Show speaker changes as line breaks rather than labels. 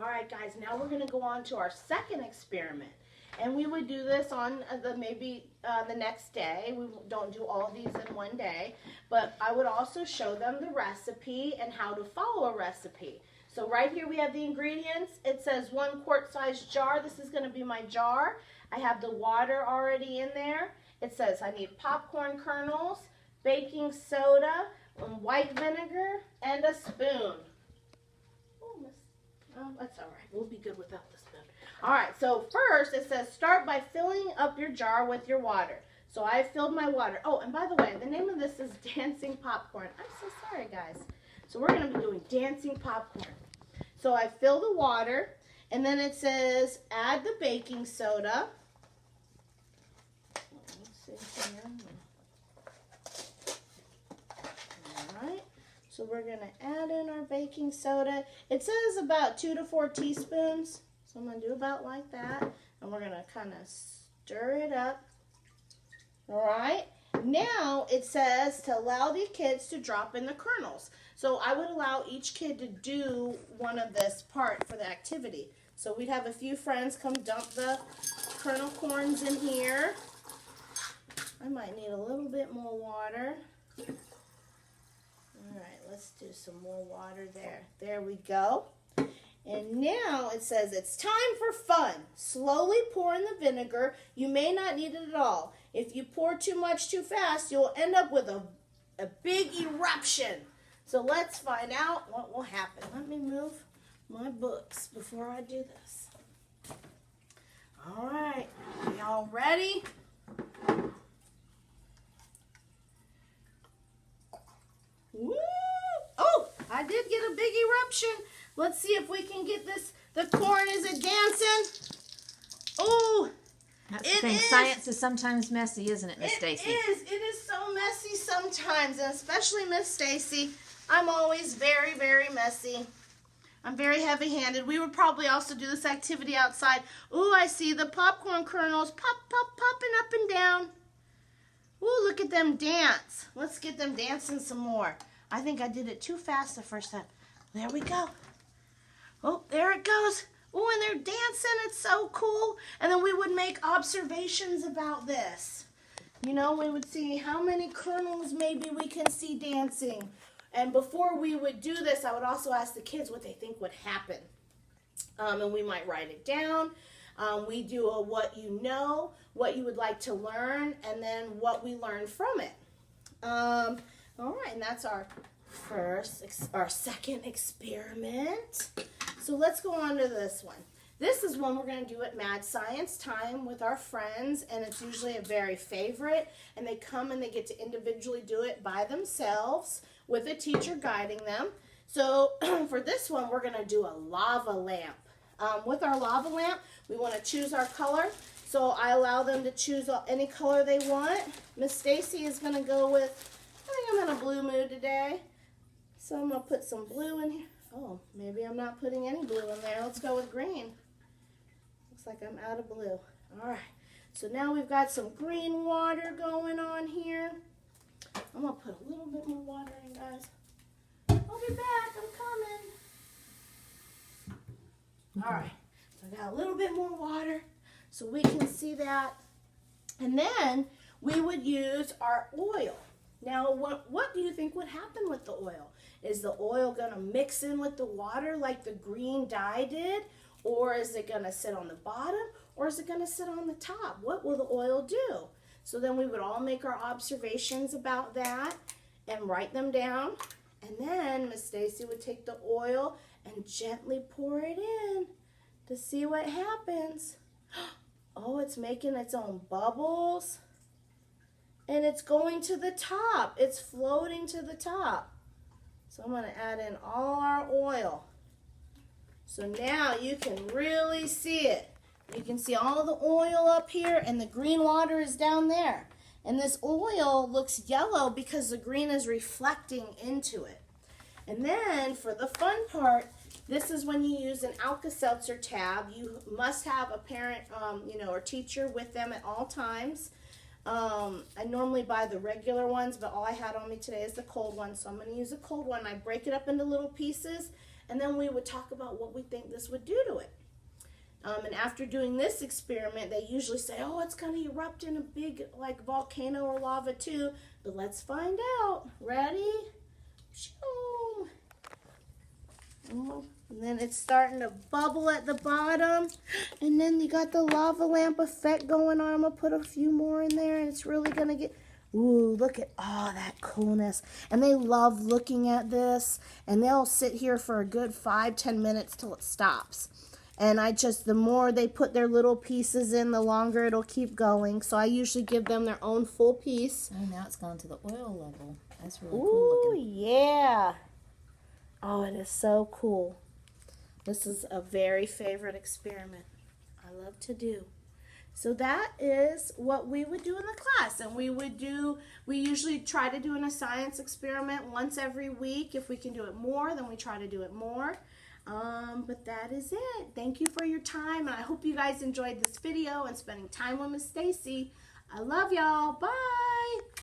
All right, guys, now we're going to go on to our second experiment. And we would do this on the next day. We don't do all of these in one day. But I would also show them the recipe and how to follow a recipe. So right here we have the ingredients. It says 1 quart size jar. This is going to be my jar. I have the water already in there. It says I need popcorn kernels, baking soda, white vinegar, and a spoon. Oh, that's all right. We'll be good without the spoon. All right, so first it says start by filling up your jar with your water. So I filled my water. Oh, and by the way, the name of this is dancing popcorn. I'm so sorry, guys. So we're going to be doing dancing popcorn. So I fill the water, and then it says add the baking soda. Let's see here. All right. So we're going to add in our baking soda. It says about 2 to 4 teaspoons. So I'm going to do about like that. And we're going to kind of stir it up. All right. Now it says to allow the kids to drop in the kernels. So I would allow each kid to do one of this part for the activity. So we'd have a few friends come dump the kernel corns in here. I might need a little bit more water. All right, let's do some more water there. There we go. And now it says it's time for fun. Slowly pour in the vinegar. You may not need it at all. If you pour too much too fast, you'll end up with a big eruption. So let's find out what will happen. Let me move my books before I do this. All right, y'all ready? Woo! Oh, I did get a big eruption. Let's see if we can get this. The corn, is it dancing? Oh,
that's the thing. Science is sometimes messy, isn't it, Miss Stacy?
It is so messy sometimes, and especially Miss Stacy. I'm always very, very messy. I'm very heavy-handed. We would probably also do this activity outside. Ooh, I see the popcorn kernels popping up and down. Ooh, look at them dance. Let's get them dancing some more. I think I did it too fast the first time. There we go. Oh, there it goes. Ooh, and they're dancing. It's so cool. And then we would make observations about this. You know, we would see how many kernels maybe we can see dancing. And before we would do this, I would also ask the kids what they think would happen. And we might write it down. We do a what you know, what you would like to learn, and then what we learned from it. All right, and that's our second experiment. So let's go on to this one. This is one we're going to do at Mad Science Time with our friends, and it's usually a very favorite, and they come and they get to individually do it by themselves with a teacher guiding them. So for this one, we're going to do a lava lamp. With our lava lamp, we want to choose our color. So I allow them to choose any color they want. Miss Stacy is going to go with, I think I'm in a blue mood today. So I'm going to put some blue in here. Oh, maybe I'm not putting any blue in there. Let's go with green. Looks like I'm out of blue. All right. So now we've got some green water going on here. I'm going to put a little bit more water in, guys. I'll be back. I'm coming. All right. So I got a little bit more water so we can see that. And then we would use our oil. Now, what do you think would happen with the oil? Is the oil going to mix in with the water like the green dye did? Or is it going to sit on the bottom? Or is it going to sit on the top? What will the oil do? So then we would all make our observations about that and write them down. And then Miss Stacy would take the oil and gently pour it in to see what happens. Oh, it's making its own bubbles. And it's going to the top. It's floating to the top. So I'm going to add in all our oil. So now you can really see it. You can see all the oil up here and the green water is down there. And this oil looks yellow because the green is reflecting into it. And then for the fun part, this is when you use an Alka-Seltzer tab. You must have a parent, or teacher with them at all times. I normally buy the regular ones, but all I had on me today is the cold one. So I'm going to use a cold one. I break it up into little pieces, and then we would talk about what we think this would do to it. And after doing this experiment, they usually say, oh, it's going to erupt in a big like volcano or lava too. But let's find out. Ready? Shoom. Oh, and then it's starting to bubble at the bottom. And then you got the lava lamp effect going on. I'm going to put a few more in there, and it's really going to get... Ooh, look at all that coolness. And they love looking at this. And they'll sit here for a good 5-10 minutes till it stops. And the more they put their little pieces in, the longer it'll keep going. So I usually give them their own full piece.
Oh, now it's gone to the oil level. That's really
Ooh,
cool looking.
yeah. Oh, it is so cool. This is a very favorite experiment I love to do. So that is what we would do in the class. And we usually try to do a science experiment once every week. If we can do it more, then we try to do it more. But that is it. Thank you for your time, and I hope you guys enjoyed this video and spending time with Miss Stacy. I love y'all. Bye.